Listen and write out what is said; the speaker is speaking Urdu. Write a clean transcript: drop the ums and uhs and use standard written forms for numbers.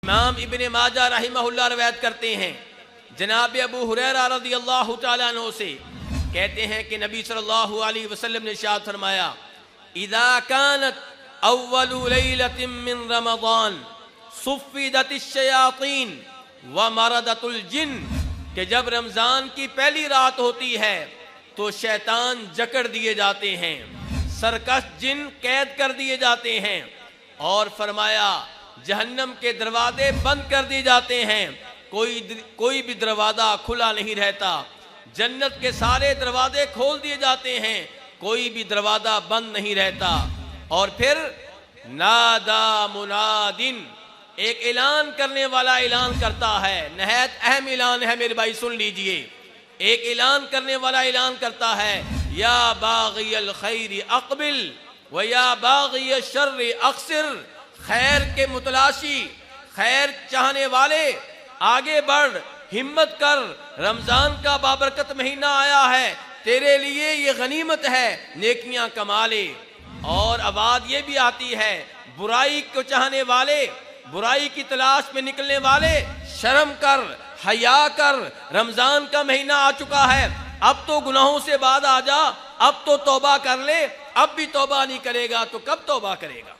امام ابن ماجہ رحمہ اللہ روایت کرتے ہیں جناب ابو ہریرہ رضی اللہ تعالیٰ عنہ سے، کہتے ہیں کہ نبی صلی اللہ علیہ وسلم نے ارشاد فرمایا اذا كانت اول لیلۃ من رمضان صفدت الشیاطین ومردت الجن، کہ جب رمضان کی پہلی رات ہوتی ہے تو شیطان جکڑ دیے جاتے ہیں، سرکش جن قید کر دیے جاتے ہیں، اور فرمایا جہنم کے دروازے بند کر دیے جاتے ہیں، کوئی بھی دروازہ کھلا نہیں رہتا، جنت کے سارے دروازے کھول دیے جاتے ہیں، کوئی بھی دروازہ بند نہیں رہتا۔ اور پھر نادا منادن، ایک اعلان کرنے والا اعلان کرتا ہے، نہایت اہم اعلان ہے میرے بھائی سن لیجئے، ایک اعلان کرنے والا اعلان کرتا ہے یا باغی الخیر اقبل و یا باغی الشر اقصر، خیر کے متلاشی، خیر چاہنے والے آگے بڑھ، ہمت کر، رمضان کا بابرکت مہینہ آیا ہے، تیرے لیے یہ غنیمت ہے، نیکیاں کما لے۔ اور آواز یہ بھی آتی ہے برائی کو چاہنے والے، برائی کی تلاش میں نکلنے والے، شرم کر، حیا کر، رمضان کا مہینہ آ چکا ہے، اب تو گناہوں سے باز آ جا، اب تو توبہ کر لے، اب بھی توبہ نہیں کرے گا تو کب توبہ کرے گا؟